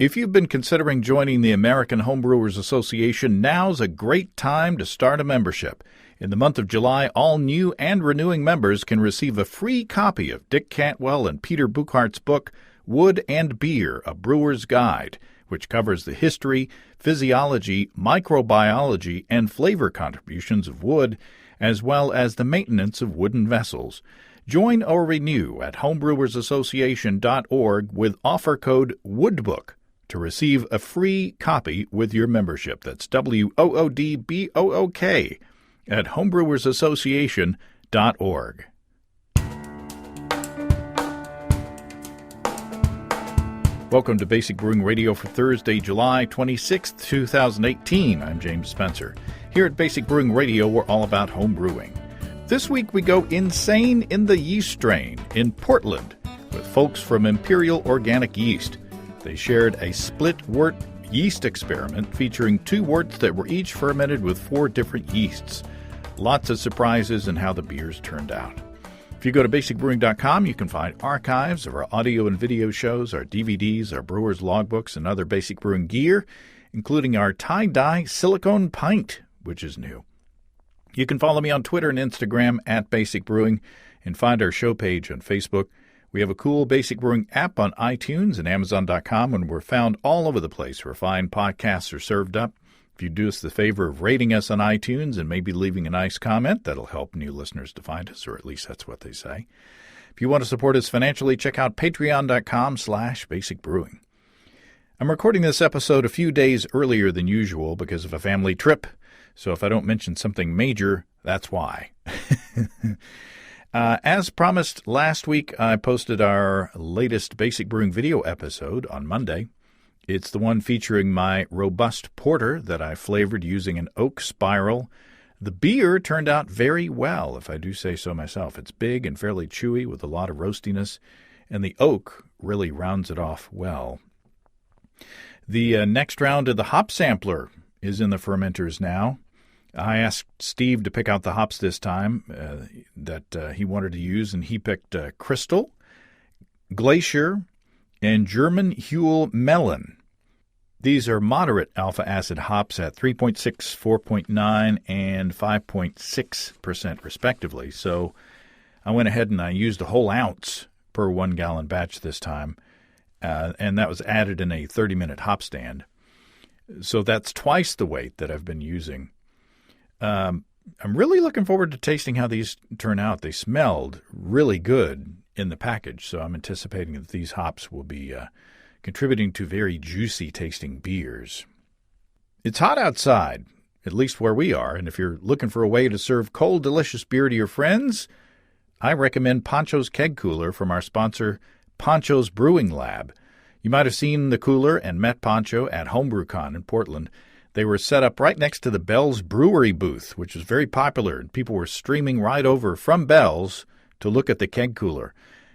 If you've been considering joining the American Homebrewers Association, now's a great time to start a membership. In the month of July, all new and renewing members can receive a free copy of Dick Cantwell and Peter Buchart's book, Wood and Beer, A Brewer's Guide, which covers the history, physiology, microbiology, and flavor contributions of wood, as well as the maintenance of wooden vessels. Join or renew at homebrewersassociation.org with offer code WOODBOOK to receive a free copy with your membership. That's WOODBOOK at homebrewersassociation.org. Welcome to Basic Brewing Radio for Thursday, July 26th, 2018. I'm James Spencer. Here at Basic Brewing Radio, we're all about home brewing. This week we go insane in the yeast strain in Portland with folks from Imperial Organic Yeast. They shared a split-wort yeast experiment featuring 2 worts that were each fermented with 4 different yeasts. Lots of surprises in how the beers turned out. If you go to basicbrewing.com, you can find archives of our audio and video shows, our DVDs, our brewers' logbooks, and other basic brewing gear, including our tie-dye silicone pint, which is new. You can follow me on Twitter and Instagram at Basic Brewing and find our show page on Facebook. We have a cool Basic Brewing app on iTunes and Amazon.com, and we're found all over the place where fine podcasts are served up. If you do us the favor of rating us on iTunes and maybe leaving a nice comment, that'll help new listeners to find us, or at least that's what they say. If you want to support us financially, check out patreon.com/basicbrewing. I'm recording this episode a few days earlier than usual because of a family trip, so if I don't mention something major, that's why. As promised last week, I posted our latest Basic Brewing video episode on Monday. It's the one featuring my robust porter that I flavored using an oak spiral. The beer turned out very well, if I do say so myself. It's big and fairly chewy with a lot of roastiness, and the oak really rounds it off well. The next round of the hop sampler is in the fermenters now. I asked Steve to pick out the hops this time that he wanted to use, and he picked Crystal, Glacier, and German Huell Melon. These are moderate alpha acid hops at 3.6, 4.9, and 5.6% respectively. So I went ahead and I used a whole ounce per 1 gallon batch this time, and that was added in a 30-minute hop stand. So that's twice the weight that I've been using. I'm really looking forward to tasting how these turn out. They smelled really good in the package, so I'm anticipating that these hops will be contributing to very juicy tasting beers. It's hot outside, at least where we are, and if you're looking for a way to serve cold, delicious beer to your friends, I recommend Pancho's Keg Cooler from our sponsor, Pancho's Brewing Lab. You might have seen the cooler and met Pancho at HomebrewCon in Portland. They were set up right next to the Bell's Brewery booth, which was very popular, and people were streaming right over from Bell's to look at the keg cooler.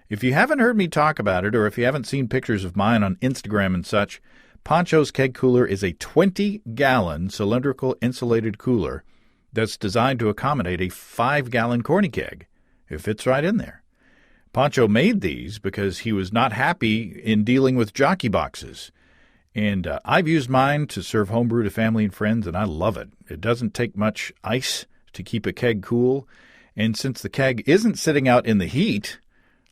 If you haven't heard me talk about it, or if you haven't seen pictures of mine on Instagram and such, Pancho's Keg Cooler is a 20-gallon cylindrical insulated cooler that's designed to accommodate a 5-gallon corny keg. It fits right in there. Pancho made these because he was not happy in dealing with jockey boxes. And I've used mine to serve homebrew to family and friends, and I love it. It doesn't take much ice to keep a keg cool. And since the keg isn't sitting out in the heat,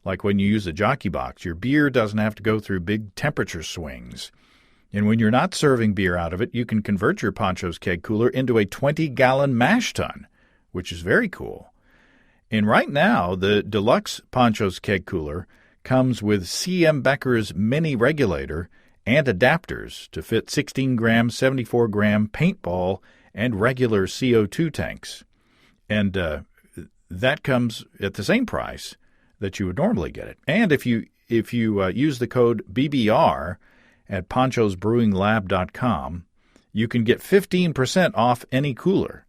like when you use a jockey box, your beer doesn't have to go through big temperature swings. And when you're not serving beer out of it, you can convert your Pancho's Keg Cooler into a 20-gallon mash tun, which is very cool. And right now, the deluxe Pancho's Keg Cooler comes with C.M. Becker's mini regulator and adapters to fit 16-gram, 74-gram paintball and regular CO2 tanks. And that comes at the same price that you would normally get it. And if you use the code BBR at ponchosbrewinglab.com, you can get 15% off any cooler.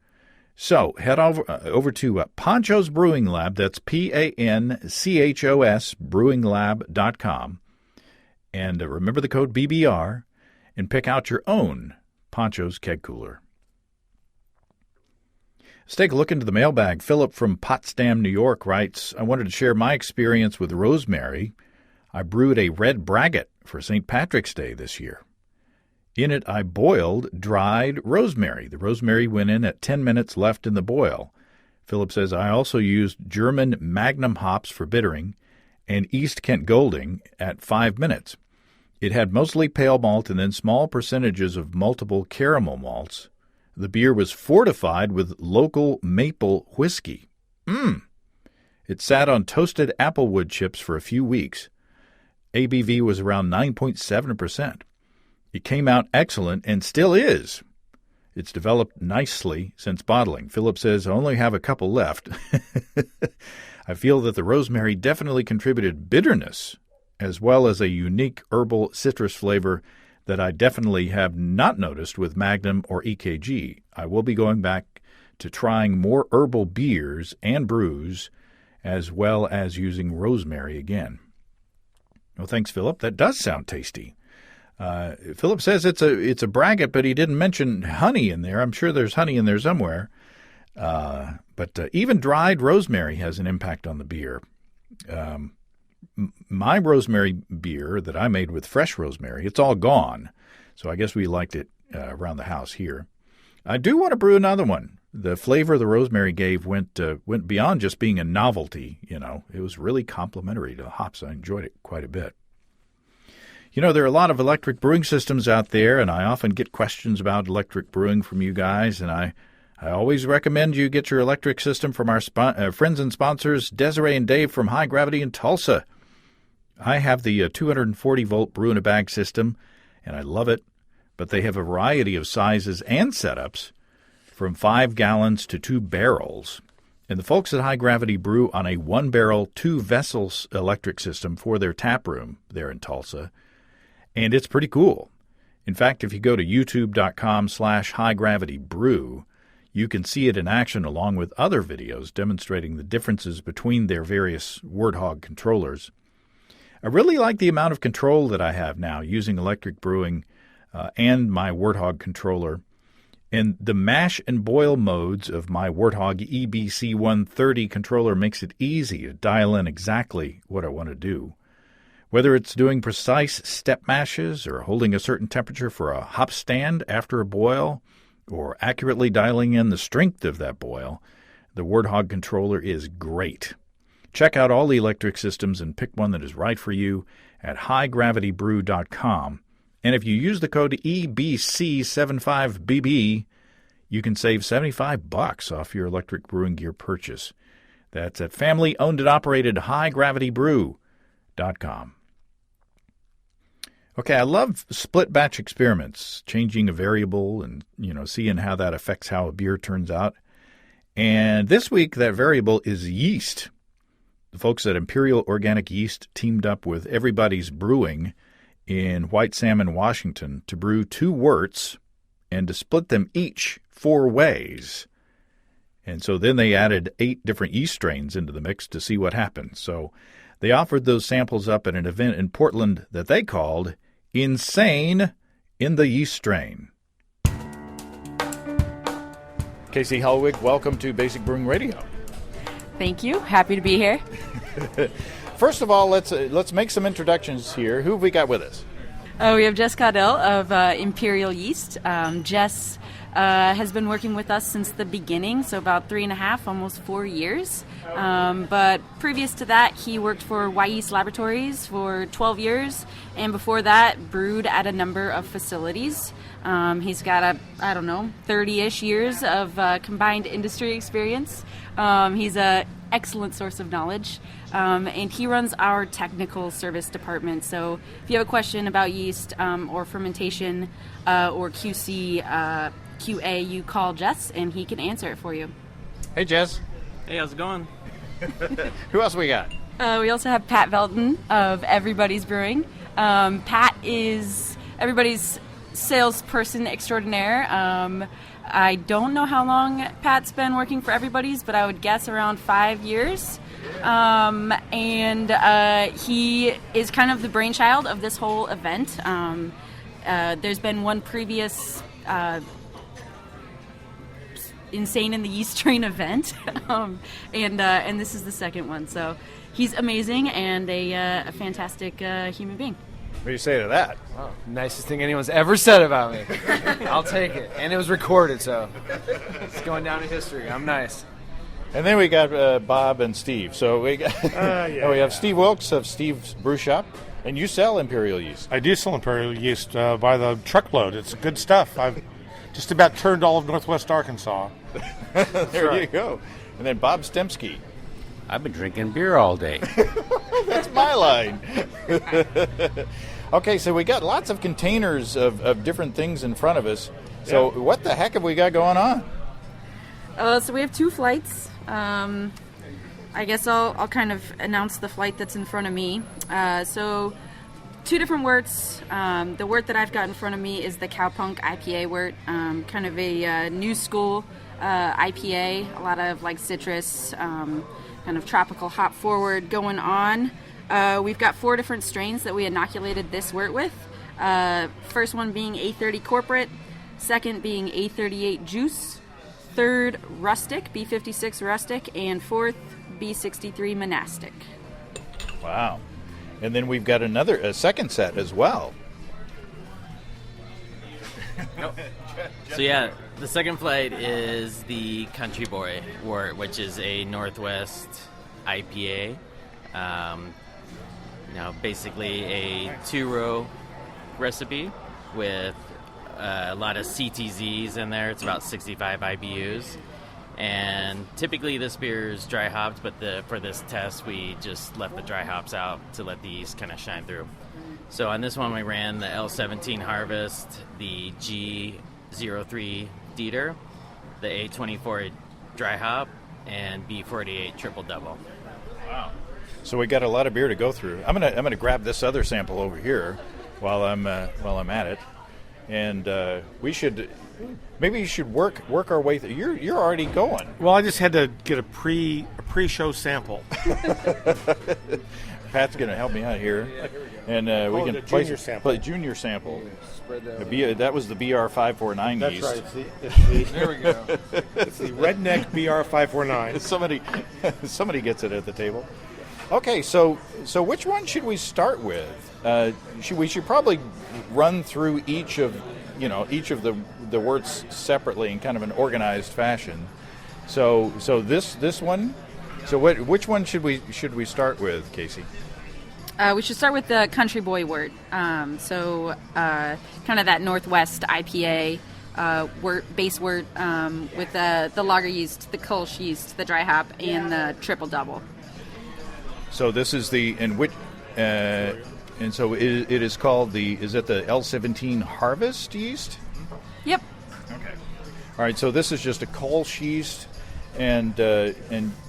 So head over to Pancho's Brewing Lab, that's PANCHOS brewinglab.com, and remember the code BBR, and pick out your own Pancho's Keg Cooler. Let's take a look into the mailbag. Philip from Potsdam, New York writes, I wanted to share my experience with rosemary. I brewed a red braggot for St. Patrick's Day this year. In it, I boiled dried rosemary. The rosemary went in at 10 minutes left in the boil. Philip says, I also used German Magnum hops for bittering and East Kent Golding at 5 minutes. It had mostly pale malt and then small percentages of multiple caramel malts. The beer was fortified with local maple whiskey. It sat on toasted applewood chips for a few weeks. ABV was around 9.7%. It came out excellent and still is. It's developed nicely since bottling. Philip says, I only have a couple left. I feel that the rosemary definitely contributed bitterness as well as a unique herbal citrus flavor that I definitely have not noticed with Magnum or EKG. I will be going back to trying more herbal beers and brews as well as using rosemary again. Well, thanks, Philip. That does sound tasty. Philip says it's a braggot, but he didn't mention honey in there. I'm sure there's honey in there somewhere. But even dried rosemary has an impact on the beer. My rosemary beer that I made with fresh rosemary, it's all gone. So I guess we liked it around the house here. I do want to brew another one. The flavor the rosemary gave went beyond just being a novelty. It was really complimentary to the hops. I enjoyed it quite a bit. There are a lot of electric brewing systems out there, and I often get questions about electric brewing from you guys, and I always recommend you get your electric system from our friends and sponsors, Desiree and Dave from High Gravity in Tulsa. I have the 240-volt brew-in-a-bag system, and I love it, but they have a variety of sizes and setups from 5 gallons to 2 barrels. And the folks at High Gravity brew on a 1-barrel, 2-vessels electric system for their tap room there in Tulsa, and it's pretty cool. In fact, if you go to youtube.com/highdgravitybrew, you can see it in action along with other videos demonstrating the differences between their various Warthog controllers. I really like the amount of control that I have now using electric brewing and my Warthog controller. And the mash and boil modes of my Warthog EBC 130 controller makes it easy to dial in exactly what I want to do. Whether it's doing precise step mashes or holding a certain temperature for a hop stand after a boil or accurately dialing in the strength of that boil, the Warthog controller is great. Check out all the electric systems and pick one that is right for you at highgravitybrew.com. And if you use the code EBC75BB, you can save $75 off your electric brewing gear purchase. That's at family-owned and operated highgravitybrew.com. Okay, I love split batch experiments, changing a variable and, seeing how that affects how a beer turns out. And this week, that variable is yeast. The folks at Imperial Organic Yeast teamed up with Everybody's Brewing in White Salmon, Washington, to brew 2 worts and to split them each 4 ways. And so then they added 8 different yeast strains into the mix to see what happened. So they offered those samples up at an event in Portland that they called Insane in the Yeast Strain. Casey Hellwig, welcome to Basic Brewing Radio. Thank you. Happy to be here. First of all, let's make some introductions here. Who have we got with us? We have Jess Caudell of Imperial Yeast. Jess has been working with us since the beginning, so about 3.5, almost 4 years. But previous to that, he worked for Yeast Laboratories for 12 years, and before that, brewed at a number of facilities. He's got 30-ish years of combined industry experience. He's an excellent source of knowledge, and he runs our technical service department. So if you have a question about yeast or fermentation or QC, QA, you call Jess, and he can answer it for you. Hey, Jess. Hey, how's it going? Who else we got? We also have Pat Velton of Everybody's Brewing. Pat is everybody's salesperson extraordinaire. I don't know how long Pat's been working for Everybody's, but I would guess around 5 years. And he is kind of the brainchild of this whole event. There's been one previous Insane in the Yeast Strain event, and this is the second one. So he's amazing and a fantastic human being. What do you say to that? Oh, nicest thing anyone's ever said about me. I'll take it. And it was recorded, so it's going down in history. I'm nice. And then we got Bob and Steve. So we got we have Steve Wilkes of Steve's Brew Shop, and you sell Imperial yeast. I do sell Imperial yeast by the truckload. It's good stuff. I've just about turned all of Northwest Arkansas. There you go. And then Bob Stemsky. I've been drinking beer all day. That's my line. Okay, so we got lots of containers of different things in front of us. So what the heck have we got going on? So we have 2 flights. I guess I'll kind of announce the flight that's in front of me. So 2 different worts. The wort that I've got in front of me is the Cowpunk IPA wort, kind of a new school IPA, a lot of like citrus, kind of tropical hop forward going on. We've got 4 different strains that we inoculated this wort with. First one being A30 Corporate, second being A38 Juice, third Rustic, B56 Rustic, and fourth B63 Monastic. Wow. And then we've got a second set as well. So yeah, the second flight is the Country Boy wort, which is a Northwest IPA. Basically a 2-row recipe with a lot of CTZs in there. It's about 65 IBUs. And typically this beer is dry hopped, but for this test we just left the dry hops out to let the yeast kind of shine through. So on this one we ran the L17 Harvest, the G03 Dieter, the A24 dry hop, and B48 triple double. Wow. So we got a lot of beer to go through. I'm gonna grab this other sample over here while I'm at it, and we should work our way through. You're already going. Well, I just had to get a pre-show sample. Pat's gonna help me out here, and we can play junior sample. That was the BR549 That's yeast. right. It's There we go. it's the Redneck BR549. Somebody gets it at the table. Okay, so which one should we start with? We should probably run through each of the worts separately in kind of an organized fashion. So this one. So which one should we start with, Casey? We should start with the Country Boy wort. Kind of that Northwest IPA base wort with the lager yeast, the Kolsch yeast, the dry hop, and the triple double. So this is and so it is called is it the L17 Harvest yeast? Yep. Okay. All right. So this is just a Kolsch yeast, and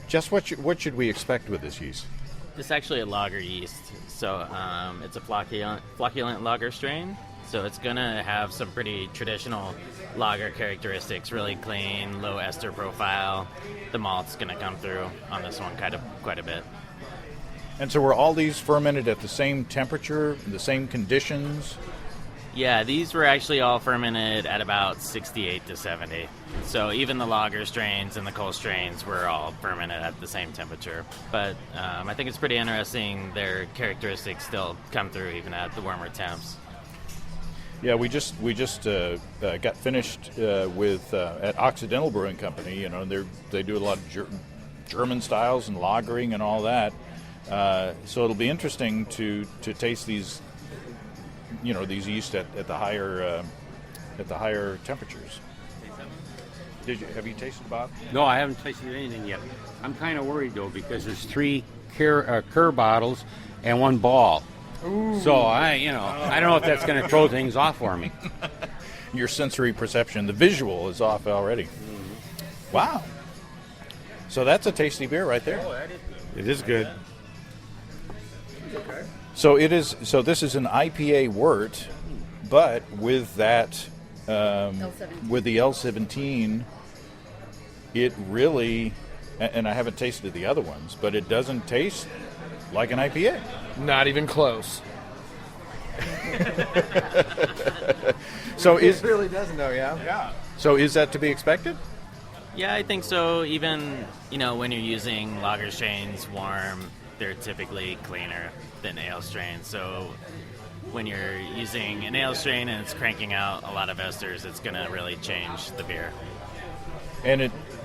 just what should we expect with this yeast? It's actually a lager yeast, so it's a flocculent lager strain. So it's gonna have some pretty traditional lager characteristics, really clean, low ester profile. The malt's gonna come through on this one quite a bit. And so were all these fermented at the same temperature, the same conditions? Yeah, these were actually all fermented at about 68 to 70. So even the lager strains and the Kolsch strains were all fermented at the same temperature. But I think it's pretty interesting. Their characteristics still come through even at the warmer temps. Yeah, we just got finished with at Occidental Brewing Company. You know, they do a lot of German styles and lagering and all that. So it'll be interesting to taste these, these yeast at the higher temperatures. Have you tasted, Bob? No, I haven't tasted anything yet. I'm kind of worried though because there's 3 Kerr bottles and 1 ball. Ooh. So I don't know if that's going to throw things off for me. Your sensory perception, the visual is off already. Mm-hmm. Wow. So that's a tasty beer right there. Oh, that is good. It is good. Okay. So it is. So this is an IPA wort, but with that, with the L17, it really, and I haven't tasted the other ones, but it doesn't taste like an IPA. Not even close. So it really doesn't know, yeah. Yeah. So is that to be expected? Yeah, I think so. Even, when you're using lager strains warm, they're typically cleaner than ale strains. So, when you're using an ale strain and it's cranking out a lot of esters, it's going to really change the beer.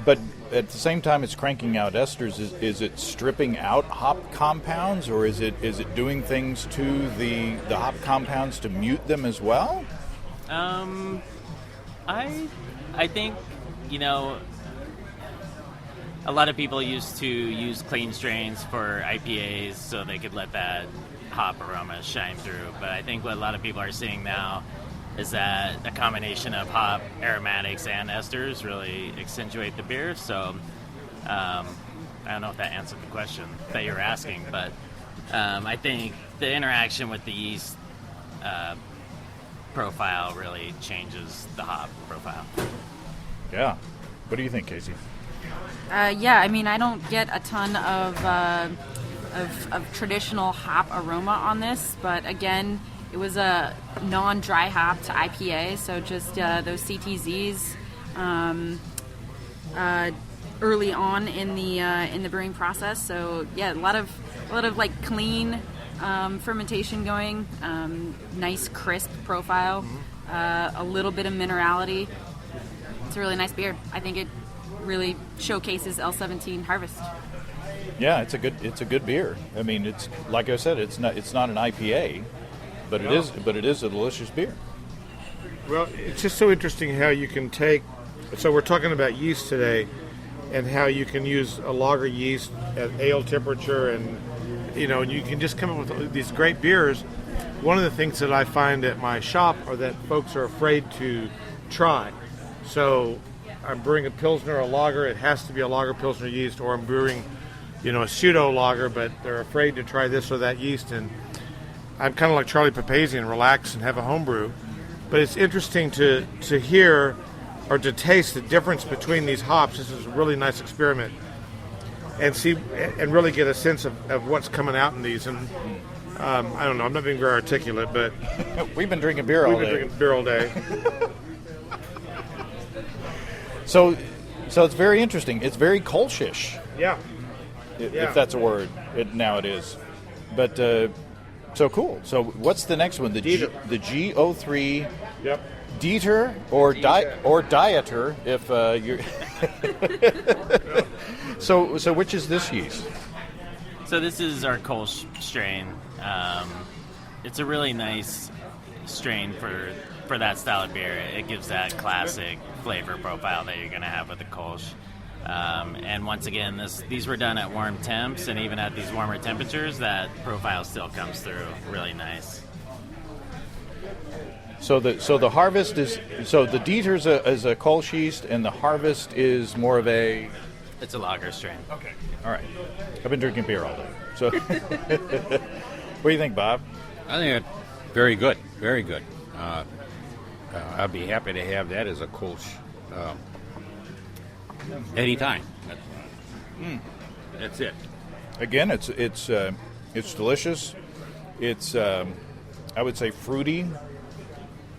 But at the same time, it's cranking out esters. Is it stripping out hop compounds, or is it doing things to the hop compounds to mute them as well? I think, a lot of people used to use clean strains for IPAs so they could let that hop aroma shine through. But I think what a lot of people are seeing now is that a combination of hop, aromatics, and esters really accentuate the beer. So I don't know if that answered the question that you were asking, but I think the interaction with the yeast profile really changes the hop profile. Yeah. What do you think, Casey? Yeah, I mean, I don't get a ton of traditional hop aroma on this, but again, it was a non-dry hopped IPA, so just those CTZs early on in the brewing process. So yeah, a lot of like clean fermentation going, nice crisp profile, a little bit of minerality. It's a really nice beer. I think it really showcases L17 Harvest. Yeah, it's a good beer. I mean, it's like I said, it's not an IPA, but it is a delicious beer. Well, it's just so interesting how you can take. So we're talking about yeast today, and how you can use a lager yeast at ale temperature, and you can just come up with these great beers. One of the things that I find at my shop are that folks are afraid to try. So I'm brewing a Pilsner or a lager, it has to be a lager Pilsner yeast, or I'm brewing, a pseudo lager, but they're afraid to try this or that yeast. And I'm kind of like Charlie Papazian, relax and have a home brew. But it's interesting to hear or to taste the difference between these hops. This is a really nice experiment. And see and really get a sense of what's coming out in these. And I don't know, I'm not being very articulate, but We've been drinking beer all day. So it's very interesting. It's very Kolschish, Yeah. if that's a word. Now it is. But so cool. So what's the next one? The Dieter. the G03 Yep. Dieter or Dieter if you're. So which is this yeast? So this is our Kolsch strain. It's a really nice strain for that style of beer. It gives that classic flavor profile that you're going to have with the Kolsch. And once again, these were done at warm temps, and even at these warmer temperatures, that profile still comes through really nice. So the harvest is the Dieter's is a Kolsch yeast, and the harvest is more of a. It's a lager strain. Okay. All right. I've been drinking beer all day. So, what do you think, Bob? I think it's very good, very good. I'd be happy to have that as a Kolsch anytime. That's it. Again, it's delicious. It's I would say fruity.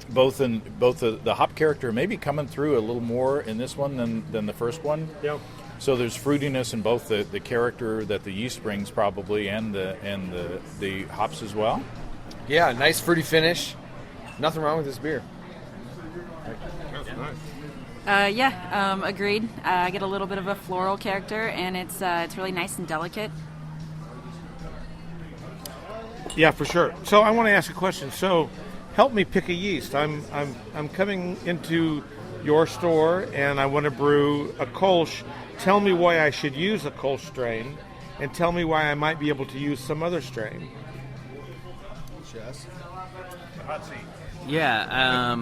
Both the hop character maybe coming through a little more in this one than the first one. Yeah. So there's fruitiness in both the character that the yeast brings probably and the hops as well. Yeah, nice fruity finish. Nothing wrong with this beer. That's nice. Agreed. I get a little bit of a floral character, and it's really nice and delicate. Yeah, for sure. So I want to ask a question. So help me pick a yeast. I'm coming into your store and I want to brew a Kolsch. Tell me why I should use a Kolsch strain, and tell me why I might be able to use some other strain. Jess? Hot seat. Yeah,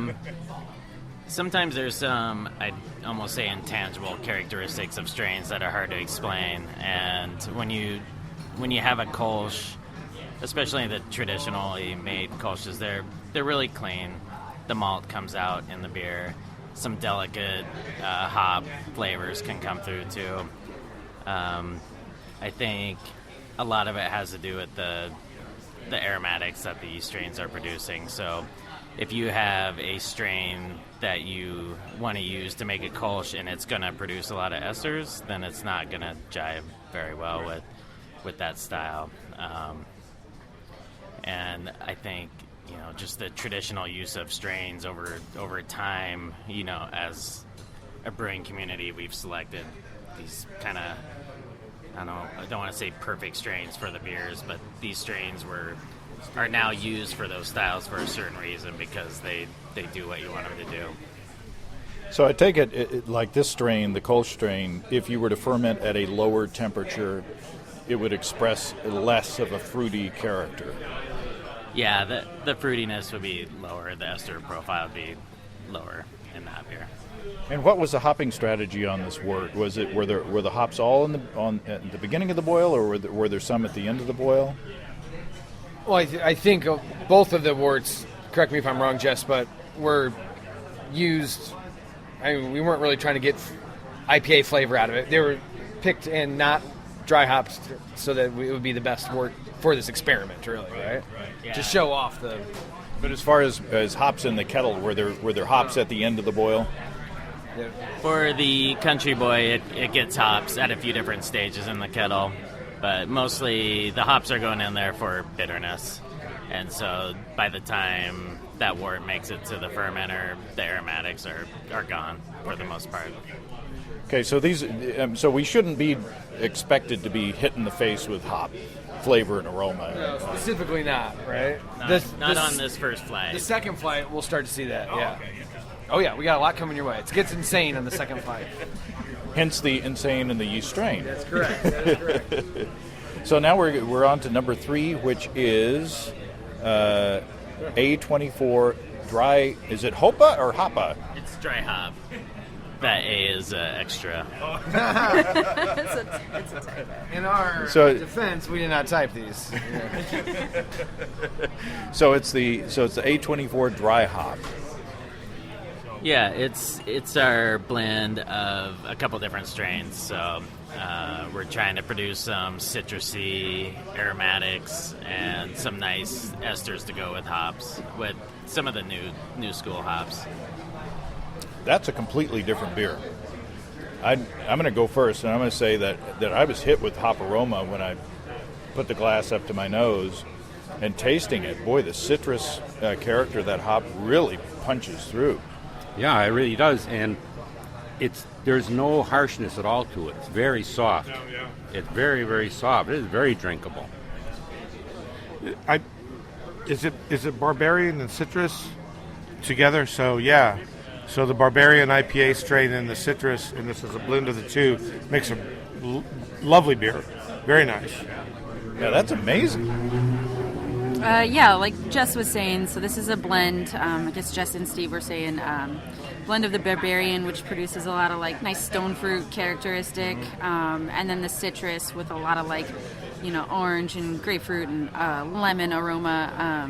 sometimes there's some, I'd almost say, intangible characteristics of strains that are hard to explain. And when you have a Kolsch, especially the traditionally made Kolsches, they're really clean. The malt comes out in the beer. Some delicate hop flavors can come through too. I think a lot of it has to do with the aromatics that the yeast strains are producing. So if you have a strain that you want to use to make a Kolsch and it's going to produce a lot of esters, then it's not going to jive very well with that style. And I think just the traditional use of strains over time. As a brewing community, we've selected these kind of, I don't want to say perfect strains for the beers, but these strains are now used for those styles for a certain reason, because they do what you want them to do. So I take it like this strain, the Kolsch strain, if you were to ferment at a lower temperature, it would express less of a fruity character. Yeah, the fruitiness would be lower. The ester profile would be lower in that beer. And what was the hopping strategy on this wort? Were the hops all at the beginning of the boil, or were there some at the end of the boil? Well, I think both of the worts, correct me if I'm wrong, Jess, but were used. We weren't really trying to get IPA flavor out of it. They were picked and not dry hops so that it would be the best wort for this experiment, really, right? Yeah. To show off the. But as far as hops in the kettle, were there hops at the end of the boil? For the Country Boy, it gets hops at a few different stages in the kettle, but mostly the hops are going in there for bitterness. And so by the time that wort makes it to the fermenter, the aromatics are gone for the most part. Okay, so so we shouldn't be expected to be hit in the face with hop flavor and aroma. No, specifically not, right? Not on this first flight. The second flight, we'll start to see that, yeah. Oh, yeah, we got a lot coming your way. It gets insane on the second flight. Hence the insane and the yeast strain. That's correct. That is correct. So now we're on to number 3, which is A24 dry. Is it Hopa or Hapa? It's dry hop. That A is extra. It's a typo. In our defense, we did not type these. Yeah. So it's the A24 dry hop. Yeah, it's our blend of a couple different strains. So we're trying to produce some citrusy aromatics and some nice esters to go with hops, with some of the new school hops. That's a completely different beer. I'm going to go first, and I'm going to say that I was hit with hop aroma when I put the glass up to my nose and tasting it. Boy, the citrus character of that hop really punches through. Yeah, it really does, and there's no harshness at all to it. It's very soft. Oh, yeah. It's very, very soft. It is very drinkable. Is it Barbarian and Citrus together? So yeah. So the Barbarian IPA strain and the Citrus, and this is a blend of the two, makes a lovely beer. Very nice. Yeah, that's amazing. Yeah, like Jess was saying, so this is a blend. I guess Jess and Steve were saying blend of the Barbarian, which produces a lot of like nice stone fruit characteristic, and then the citrus with a lot of like, orange and grapefruit and lemon aroma.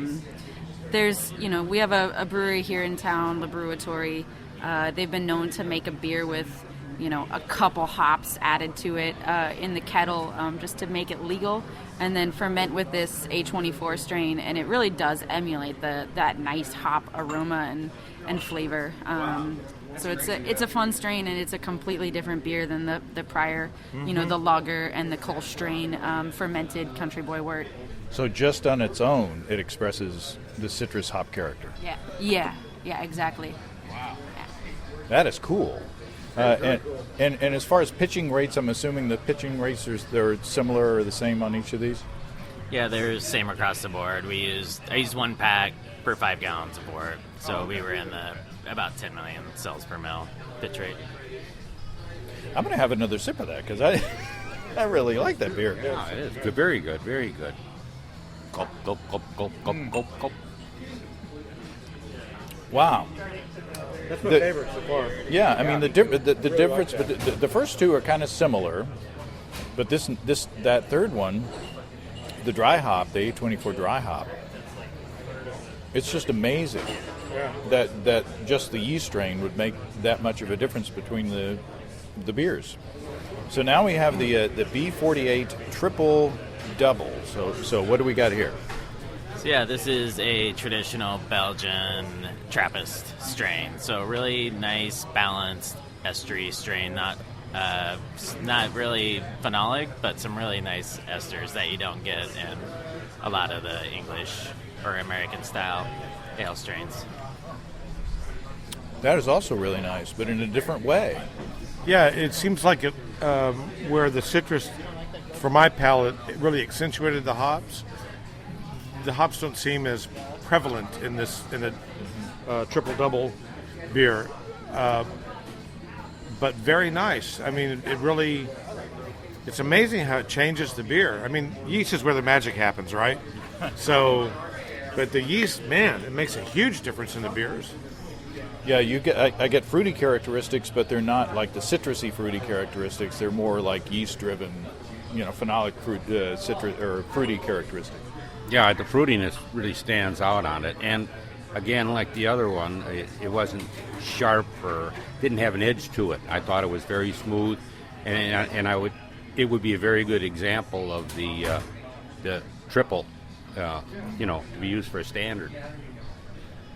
There's, we have a brewery here in town, La Brewatory. They've been known to make a beer with, a couple hops added to it in the kettle just to make it legal, and then ferment with this A24 strain, and it really does emulate that nice hop aroma and flavor. So it's a fun strain, and it's a completely different beer than the prior, the lager and the Kolsch strain fermented Country Boy wort. So just on its own, it expresses the citrus hop character. Yeah, exactly. Wow. Yeah. That is cool. And as far as pitching rates, I'm assuming the pitching rates they're similar or the same on each of these? Yeah, they're the same across the board. I used 1 pack per 5 gallons of wort, so we were in about 10 million cells per mil pitch rate. I'm going to have another sip of that because I really like that beer. Yeah, it is good. Very good, very good. Gulp, gulp, gulp, gulp, gulp, gulp, gulp. Wow. That's my favorite so far. Yeah, I mean the difference, but the first two are kind of similar, but that third one, the dry hop, the A24 dry hop, it's just amazing that just the yeast strain would make that much of a difference between the beers. So now we have the B48 triple double. So what do we got here? So yeah, this is a traditional Belgian Trappist strain. So really nice, balanced estery strain. Not really phenolic, but some really nice esters that you don't get in a lot of the English or American style ale strains. That is also really nice, but in a different way. Yeah, it seems like it where the citrus, for my palate, it really accentuated the hops. The hops don't seem as prevalent in a triple double beer, but very nice. I mean, it really. It's amazing how it changes the beer. I mean, yeast is where the magic happens, right? So, but the yeast, man, it makes a huge difference in the beers. Yeah, I get fruity characteristics, but they're not like the citrusy fruity characteristics. They're more like yeast-driven, phenolic fruit, citrus or fruity characteristics. Yeah, the fruitiness really stands out on it. And again, like the other one, it wasn't sharp or didn't have an edge to it. I thought it was very smooth, and it would be a very good example of the triple, to be used for a standard.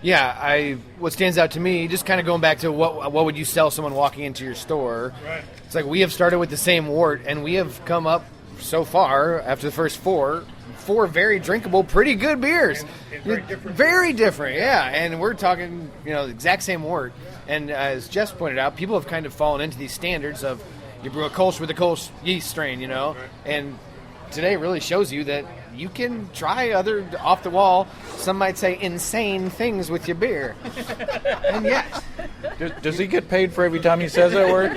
Yeah, what stands out to me, just kind of going back to what would you sell someone walking into your store? Right. It's like we have started with the same wort, and we have come up so far after the first four very drinkable, pretty good beers. And very different, yeah. And we're talking, the exact same wort. And as Jess pointed out, people have kind of fallen into these standards of you brew a Kolsch with a Kolsch yeast strain, Right. And today really shows you that you can try other off-the-wall, some might say insane things with your beer. And yes. Does he get paid for every time he says that word?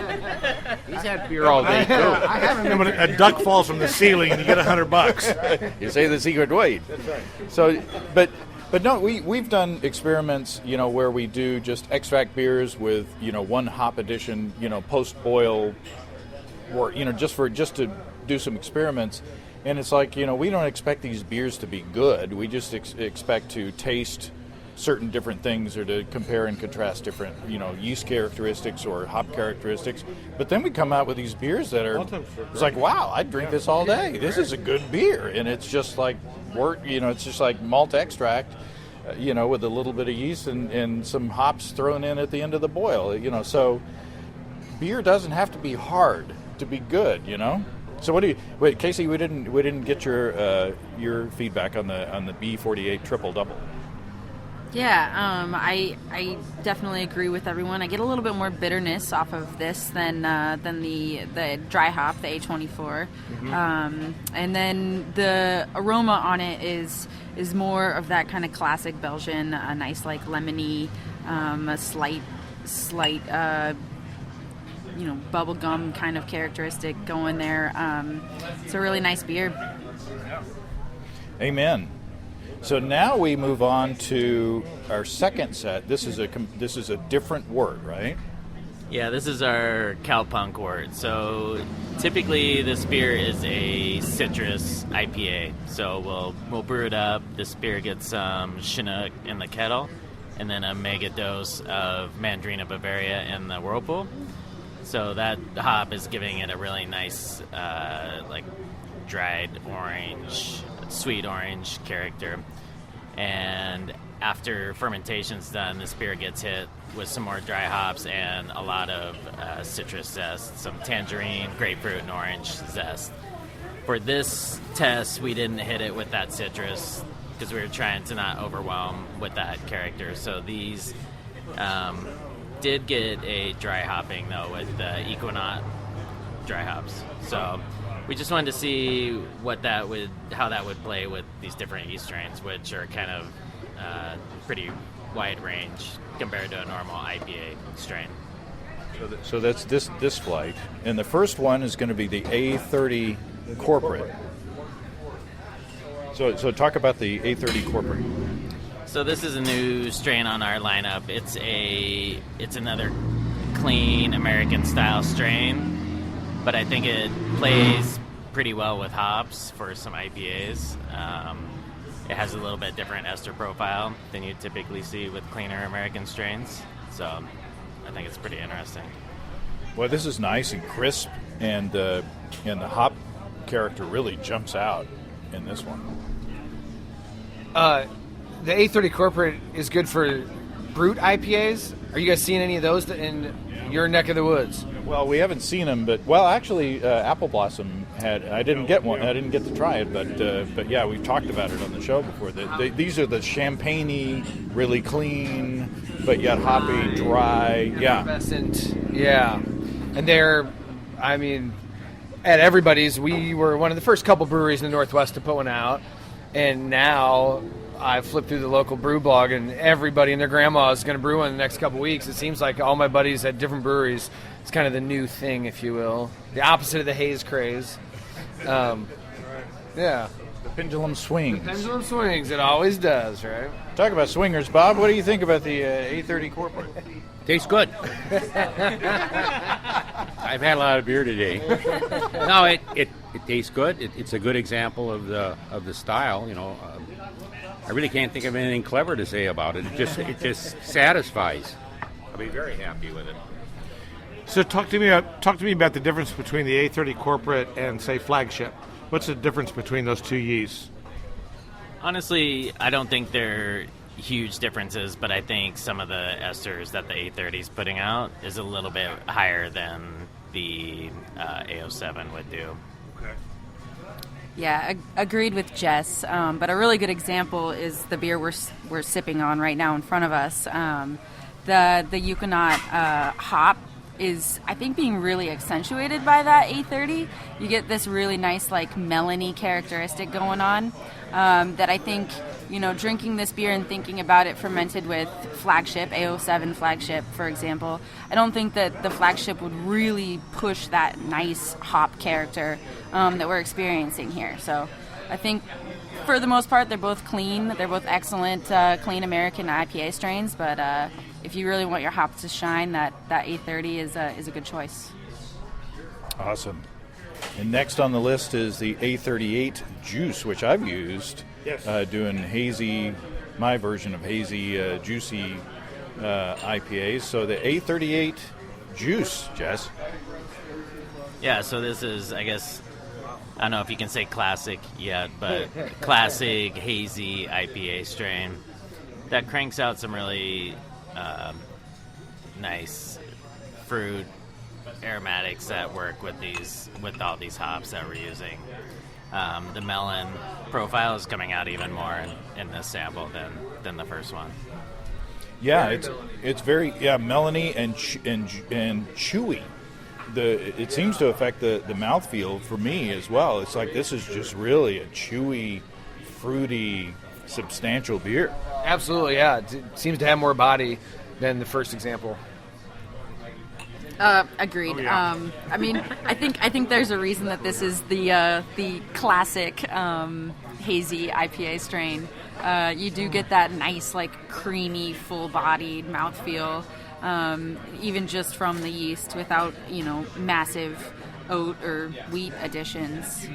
He's had beer all day, too. I haven't. When a duck falls from the ceiling and you get $100. You say the secret weight. That's right. So, but no, we've done experiments, where we do just extract beers with, one hop addition, post-boil, or just to do some experiments. And it's like, we don't expect these beers to be good. We just expect to taste certain different things or to compare and contrast different, yeast characteristics or hop characteristics. But then we come out with these beers that are, it's like, wow, I'd drink this all day. This is a good beer. And it's just like wort, it's just like malt extract, with a little bit of yeast and some hops thrown in at the end of the boil, So beer doesn't have to be hard to be good, So what do you Casey? We didn't get your feedback on the B48 triple double. Yeah, I definitely agree with everyone. I get a little bit more bitterness off of this than the dry hop, the A24, mm-hmm. And then the aroma on it is more of that kind of classic Belgian, a nice like lemony, a slight bubblegum kind of characteristic going there. It's a really nice beer. Amen. So now we move on to our second set. This is a different wort, right? Yeah, this is our Cowpunk wort. So typically this beer is a citrus IPA. So we'll brew it up. This beer gets some Chinook in the kettle, and then a mega dose of Mandrina Bavaria in the whirlpool. So that hop is giving it a really nice, dried orange, sweet orange character. And after fermentation's done, this beer gets hit with some more dry hops and a lot of citrus zest, some tangerine, grapefruit, and orange zest. For this test, we didn't hit it with that citrus because we were trying to not overwhelm with that character. So these did get a dry hopping, though, with the Equinaut dry hops. So we just wanted to see how that would play with these different yeast strains, which are kind of pretty wide range compared to a normal IPA strain. So that's this flight, and the first one is going to be the A30 corporate. So talk about the A30 corporate. So this is a new strain on our lineup. It's another clean American style strain, but I think it plays pretty well with hops for some IPAs. It has a little bit different ester profile than you typically see with cleaner American strains. So I think it's pretty interesting. Well, this is nice and crisp, and the hop character really jumps out in this one. The A30 Corporate is good for brute IPAs. Are you guys seeing any of those? And your neck of the woods. Well, we haven't seen them, but actually, Apple Blossom had. I didn't get one. I didn't get to try it, but yeah, we've talked about it on the show before. These are the champagne-y, really clean, but yet hoppy, dry. Yeah, Effervescent. Yeah, and they're, I mean, at everybody's. We were one of the first couple breweries in the Northwest to put one out, and now I flipped through the local brew blog, and everybody and their grandma is going to brew one in the next couple weeks. It seems like all my buddies at different breweries, it's kind of the new thing, if you will. The opposite of the haze craze. Yeah. the pendulum swings. Pendulum swings. It always does, right? Talk about swingers, Bob. What do you think about the A30 Corporate? Tastes good. I've had a lot of beer today. No, it tastes good. It's a good example of the style. You know, I really can't think of anything clever to say about it. It just satisfies. I'll be very happy with it. So talk to me about the difference between the A30 Corporate and, say, Flagship. What's the difference between those two yeasts? Honestly, I don't think they're huge differences, but I think some of the esters that the A30 is putting out is a little bit higher than the A07 would do. Okay. Yeah, agreed with Jess. But a really good example is the beer we're sipping on right now in front of us. The Yukonaut hop is, I think, being really accentuated by that A30. You get this really nice, like, melony characteristic going on that I think, you know, drinking this beer and thinking about it fermented with Flagship, A07 Flagship, for example, I don't think that the Flagship would really push that nice hop character that we're experiencing here. So I think, for the most part, they're both clean. They're both excellent, clean American IPA strains, but if you really want your hops to shine, that A30 is a good choice. Awesome. And next on the list is the A38 Juice, which I've used. Yes. Doing hazy, my version of hazy, juicy IPAs. So the A38 Juice, Jess. Yeah, so this is, I guess, I don't know if you can say classic yet, but classic hazy IPA strain that cranks out some really nice fruit aromatics that work with all these hops that we're using. The melon profile is coming out even more in this sample than the first one. Yeah, it's very melony and chewy. It seems to affect the mouthfeel for me as well. It's like this is just really a chewy, fruity, substantial beer. Absolutely, yeah. It seems to have more body than the first example. Agreed. Oh, yeah. I mean, I think there's a reason that this is the classic hazy IPA strain. You do get that nice, like, creamy, full-bodied mouthfeel, even just from the yeast, without, you know, massive oat or wheat additions.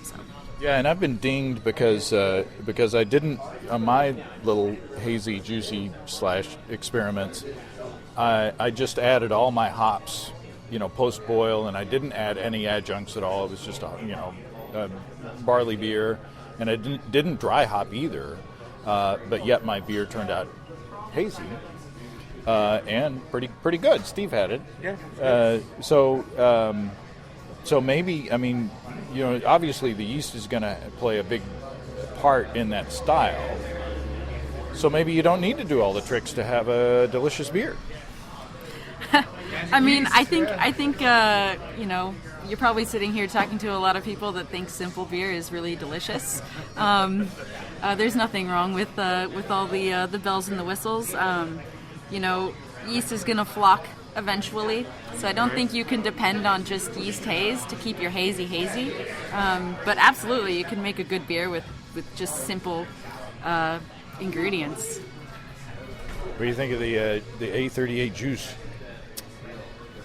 So. Yeah, and I've been dinged because I didn't, on my little hazy, juicy / experiments, I just added all my hops, you know, post-boil, and I didn't add any adjuncts at all. It was just a barley beer, and I didn't dry hop either, but yet my beer turned out hazy and pretty good. Steve had it. Yeah. So maybe, I mean, you know, obviously the yeast is going to play a big part in that style. So maybe you don't need to do all the tricks to have a delicious beer. I mean, I think you know, you're probably sitting here talking to a lot of people that think simple beer is really delicious. There's nothing wrong with all the bells and the whistles. You know, yeast is going to flock eventually, so I don't think you can depend on just yeast haze to keep your hazy. But absolutely, you can make a good beer with just simple ingredients. What do you think of the A38 Juice?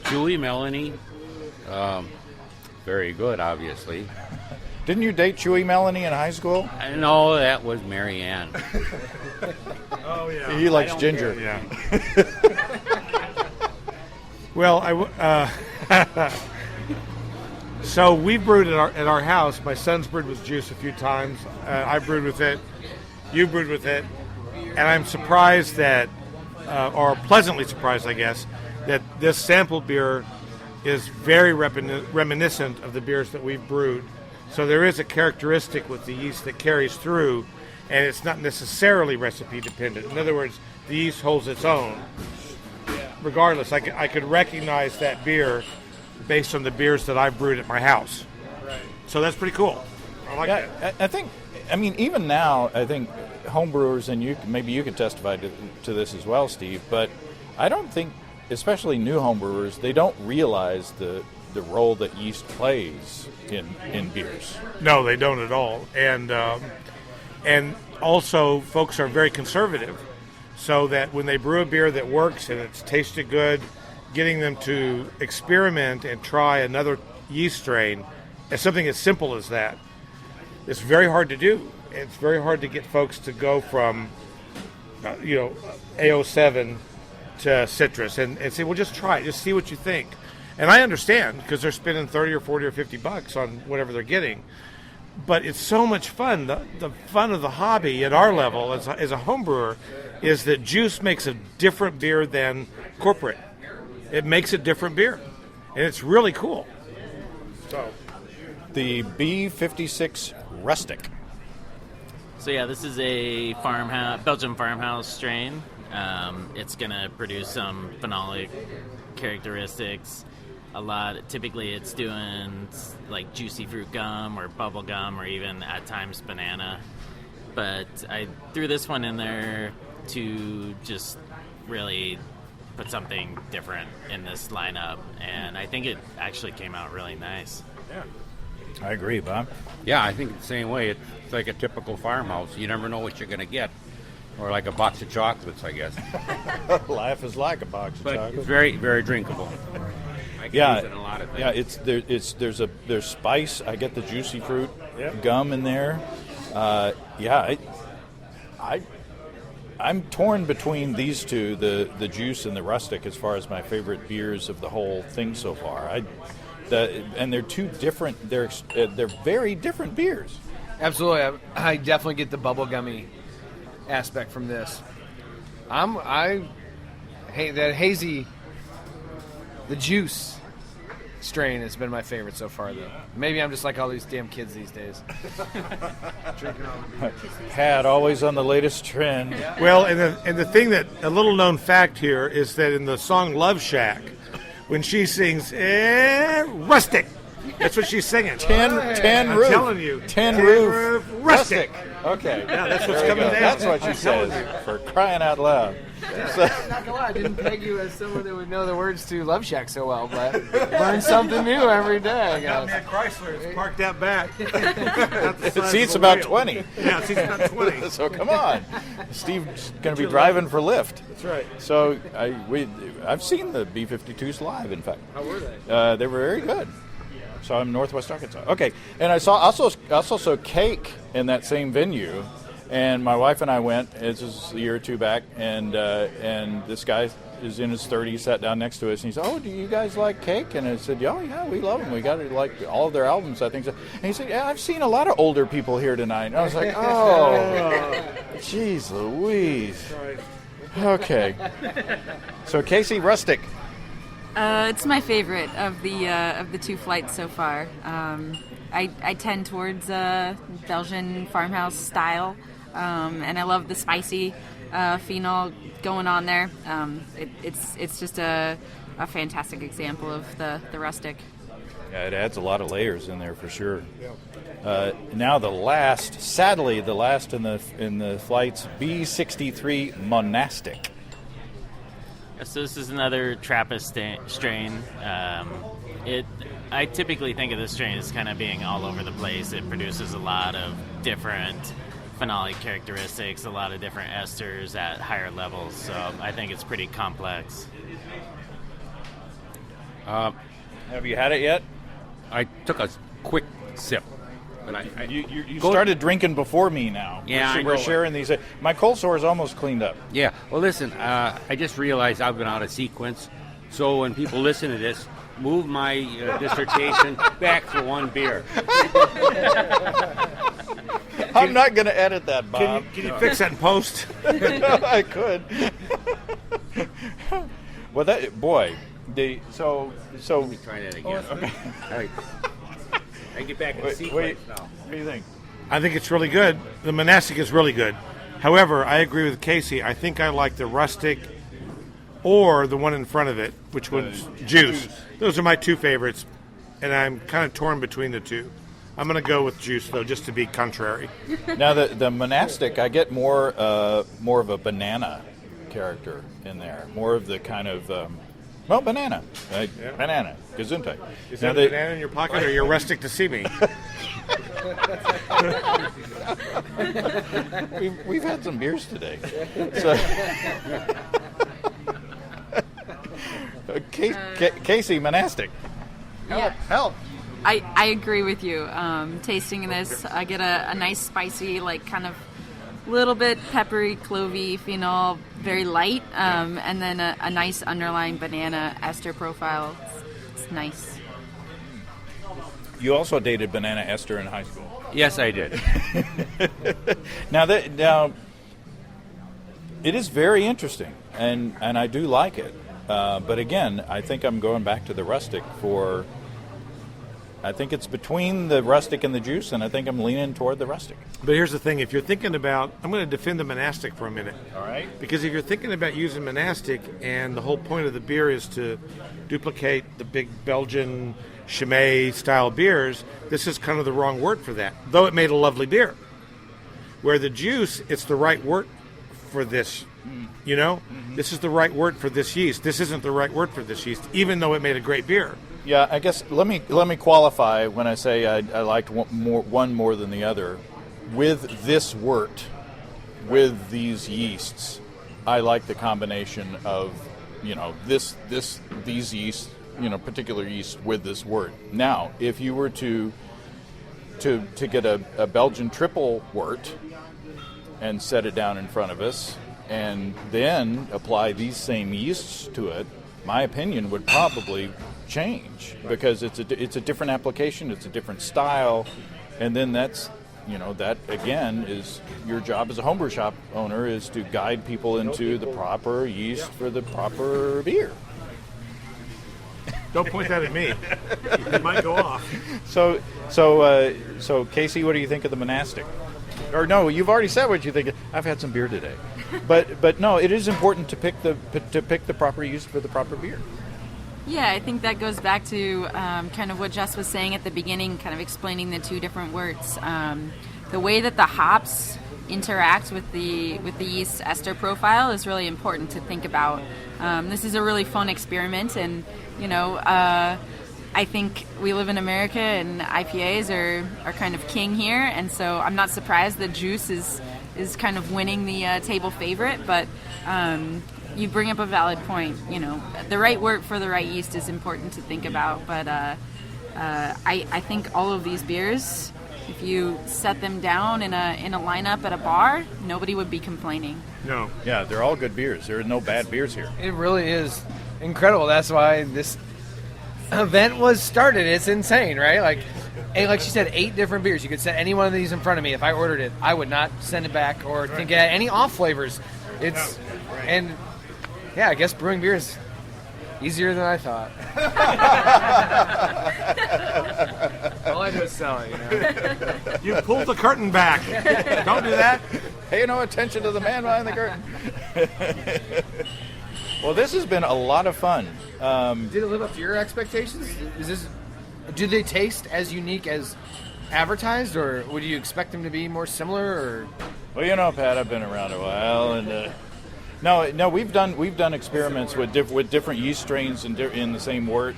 Chewy, melony, very good, obviously. Didn't you date Chewy Melanie in high school? I know that was Mary Ann. Oh, yeah. He likes ginger. Yeah. Well, so we've brewed at our house. My son's brewed with juice a few times. I brewed with it. You brewed with it. And I'm surprised that, or pleasantly surprised, I guess, that this sample beer is very reminiscent of the beers that we've brewed. So there is a characteristic with the yeast that carries through, and it's not necessarily recipe dependent. In other words, the yeast holds its own. Regardless, I could recognize that beer based on the beers that I've brewed at my house. Right. So that's pretty cool. I like that. I think, even now, I think homebrewers, and maybe you could testify to this as well, Steve, but I don't think, especially new homebrewers, they don't realize the role that yeast plays in beers. No, they don't at all. And also, folks are very conservative, so that when they brew a beer that works and it's tasted good, getting them to experiment and try another yeast strain is something as simple as that. It's very hard to do. It's very hard to get folks to go from, AO7 to citrus and say, well, just try it, just see what you think. And I understand, because they're spending 30 or 40 or 50 bucks on whatever they're getting. But it's so much fun. The fun of the hobby at our level as a home brewer is that juice makes a different beer than corporate. It makes a different beer. And it's really cool. So, the B56 Rustic. So yeah, this is a Belgian farmhouse strain. It's going to produce some phenolic characteristics. Typically it's doing like juicy fruit gum or bubble gum or even at times banana. But I threw this one in there to just really put something different in this lineup, and I think it actually came out really nice. Yeah, I agree, Bob. Yeah, I think the same way. It's like a typical farmhouse. You never know what you're going to get. Or like a box of chocolates, I guess. Life is like a box of but chocolates. It's very, very drinkable. I can use it in a lot of things. Yeah, there's spice. I get the juicy fruit gum in there. I'm torn between these two, the juice and the rustic, as far as my favorite beers of the whole thing so far. And they're two different. They're very different beers. Absolutely, I definitely get the bubblegummy aspect from this. That hazy, the juice strain has been my favorite so far, though. Maybe I'm just like all these damn kids these days. Drinking all the beer. Pat, always on the latest trend. Well, and the thing that, a little known fact here, is that in the song Love Shack, when she sings, rustic, that's what she's singing. Tin I'm roof. telling you. Tin roof. Rustic. Okay. Yeah, that's what's There you coming go. down. That's what she says, for crying out loud. So, Not gonna lie, I didn't peg you as someone that would know the words to Love Shack so well, but learn something new every day, I guess. That Chrysler is parked out back. it seats about 20. Yeah, it seats about 20. So come on. Steve's going to be driving for Lyft. That's right. So I've seen the B-52s live, in fact. How were they? They were very good. So I'm in Northwest Arkansas. Okay, and I also saw Cake in that same venue, and my wife and I went. This was a year or two back, and this guy is in his 30s, sat down next to us, and he said, "Oh, do you guys like Cake?" And I said, "Oh yeah, we love them. We got like all of their albums, I think." So. And he said, "Yeah, I've seen a lot of older people here tonight." And I was like, "Oh, jeez Louise." Okay, so Casey Rustic. It's my favorite of the two flights so far. I tend towards Belgian farmhouse style, and I love the spicy phenol going on there. It's just a fantastic example of the rustic. Yeah, it adds a lot of layers in there for sure. Now sadly the last in the flights, B63 Monastic. So this is another Trappist strain. I typically think of this strain as kind of being all over the place. It produces a lot of different phenolic characteristics, a lot of different esters at higher levels. So I think it's pretty complex. Have you had it yet? I took a quick sip. But you started drinking before me now. Yeah, we're sharing these. My cold sore is almost cleaned up. Yeah. Well, listen, I just realized I've been out of sequence. So when people listen to this, move my dissertation back for one beer. I'm not going to edit that, Bob. Can you fix that in post? I could. Well, that boy, so. Let me try that again. Okay. All right. I get back in Wait, sequence now. what do you think? I think it's really good. The monastic is really good. However, I agree with Casey. I think I like the rustic or the one in front of it, which was juice. Those are my two favorites, and I'm kind of torn between the two. I'm going to go with juice, though, just to be contrary. Now, the monastic, I get more of a banana character in there. More of the kind of, banana. Banana. Gesundheit. Is that a banana in your pocket, or you're rustic to see me? We've had some beers today. So, Casey, monastic. Help. I agree with you. Tasting this, I get a nice spicy, like kind of little bit peppery, clovey phenol, very light, and then a nice underlying banana ester profile. It's nice. You also dated banana ester in high school. Yes, I did. Now, it is very interesting, and I do like it. But again, I think I'm going back to the rustic for. I think it's between the rustic and the juice, and I think I'm leaning toward the rustic. But here's the thing. If you're thinking about... I'm going to defend the monastic for a minute. All right. Because if you're thinking about using monastic, and the whole point of the beer is to duplicate the big Belgian Chimay-style beers, this is kind of the wrong wort for that, though it made a lovely beer. Where the juice, it's the right wort for this, you know? Mm-hmm. This is the right wort for this yeast. This isn't the right wort for this yeast, even though it made a great beer. Yeah, I guess let me qualify when I say I liked one more than the other. With this wort, with these yeasts, I like the combination of, these yeasts, particular yeast with this wort. Now, if you were to get a Belgian triple wort and set it down in front of us, and then apply these same yeasts to it, my opinion would probably change, because it's a different application, it's a different style, and then that's that again is your job as a homebrew shop owner, is to guide people into the proper yeast for the proper beer. Don't point that at me. It might go off. So Casey, what do you think of the monastic? Or no, you've already said what you think. I've had some beer today, but no, it is important to pick the proper yeast for the proper beer. Yeah, I think that goes back to kind of what Jess was saying at the beginning, kind of explaining the two different worts. The way that the hops interact with the yeast ester profile is really important to think about. This is a really fun experiment, and I think we live in America, and IPAs are kind of king here, and so I'm not surprised that juice is kind of winning the table favorite, but you bring up a valid point. The right wort for the right yeast is important to think about, but I think all of these beers, if you set them down in a lineup at a bar, nobody would be complaining. No. Yeah, they're all good beers. There are no bad beers here. It really is incredible. That's why this event was started. It's insane, right? Like she said, 8 different beers. You could set any one of these in front of me. If I ordered it, I would not send it back or think it had any off flavors. And yeah, I guess brewing beer is easier than I thought. All I do is sell it, You pulled the curtain back. Don't do that. Pay no attention to the man behind the curtain. Well, this has been a lot of fun. Did it live up to your expectations? Do they taste as unique as advertised, or would you expect them to be more similar? Or Well, Pat, I've been around a while, and no, we've done experiments with different yeast strains in the same wort,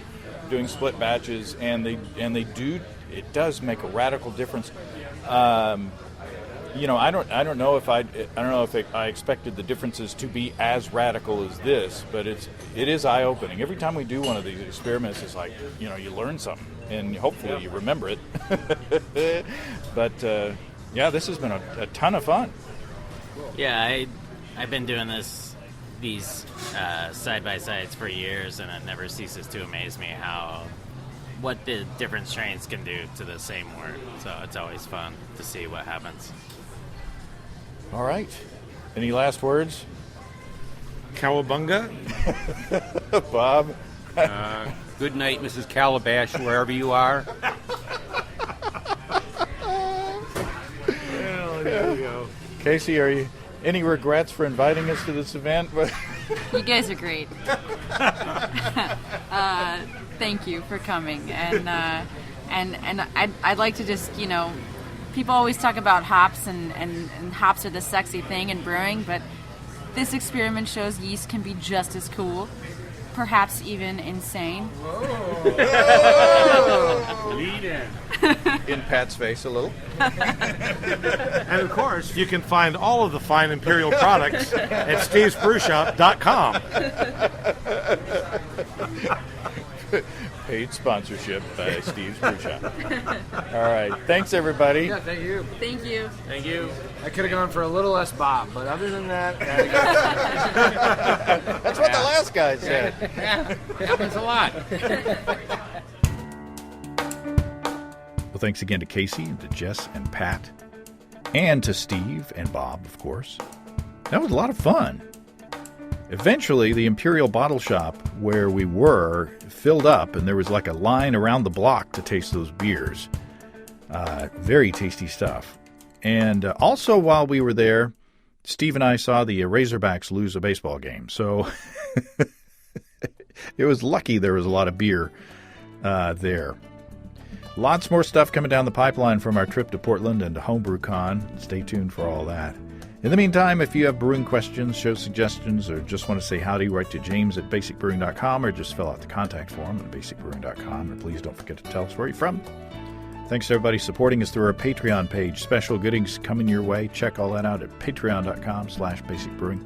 doing split batches, and it does make a radical difference. I don't know if I expected the differences to be as radical as this, but it is eye-opening. Every time we do one of these experiments, it's like, you learn something, and hopefully you remember it. But this has been a ton of fun. Yeah, I've been doing these side-by-sides for years, and it never ceases to amaze me what the different strains can do to the same wort. So it's always fun to see what happens. All right. Any last words? Cowabunga. Bob? Good night, Mrs. Calabash, wherever you are. Well, there you go. Casey, are you any regrets for inviting us to this event? You guys are great. Thank you for coming, and I'd like to just, people always talk about hops and hops are the sexy thing in brewing, but this experiment shows yeast can be just as cool, perhaps even insane. Lead in. In Pat's face a little. And of course, you can find all of the fine Imperial products at stevesbrewshop.com. Paid sponsorship by Steve's Brew Shop. All right. Thanks, everybody. Yeah, thank you. Thank you. Thank you. I could have gone for a little less Bob, but other than that, That's what the last guy said. Happens a lot. Well, thanks again to Casey and to Jess and Pat and to Steve and Bob, of course. That was a lot of fun. Eventually, the Imperial bottle shop where we were filled up, and there was like a line around the block to taste those beers. Very tasty stuff. And also, while we were there, Steve and I saw the Razorbacks lose a baseball game. So it was lucky there was a lot of beer there. Lots more stuff coming down the pipeline from our trip to Portland and to HomebrewCon. Stay tuned for all that. In the meantime, if you have brewing questions, show suggestions, or just want to say howdy, write to james@basicbrewing.com or just fill out the contact form at basicbrewing.com. And please don't forget to tell us where you're from. Thanks to everybody supporting us through our Patreon page. Special goodies coming your way. Check all that out at patreon.com/basicbrewing.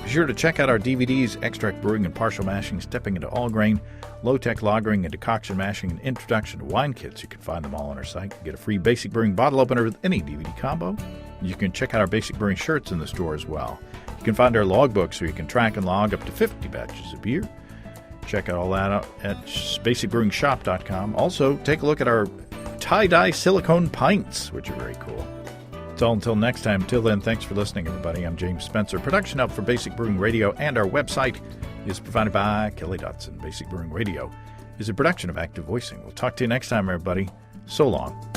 Be sure to check out our DVDs, Extract Brewing and Partial Mashing, Stepping into All Grain, Low-Tech Lagering and Decoction Mashing, and Introduction to Wine Kits. You can find them all on our site. Get a free Basic Brewing bottle opener with any DVD combo. You can check out our Basic Brewing shirts in the store as well. You can find our logbooks where you can track and log up to 50 batches of beer. Check out all that out at basicbrewingshop.com. Also, take a look at our tie-dye silicone pints, which are very cool. It's all until next time. Till then, thanks for listening, everybody. I'm James Spencer. Production help for Basic Brewing Radio and our website is provided by Kelly Dotson. Basic Brewing Radio is a production of Active Voicing. We'll talk to you next time, everybody. So long.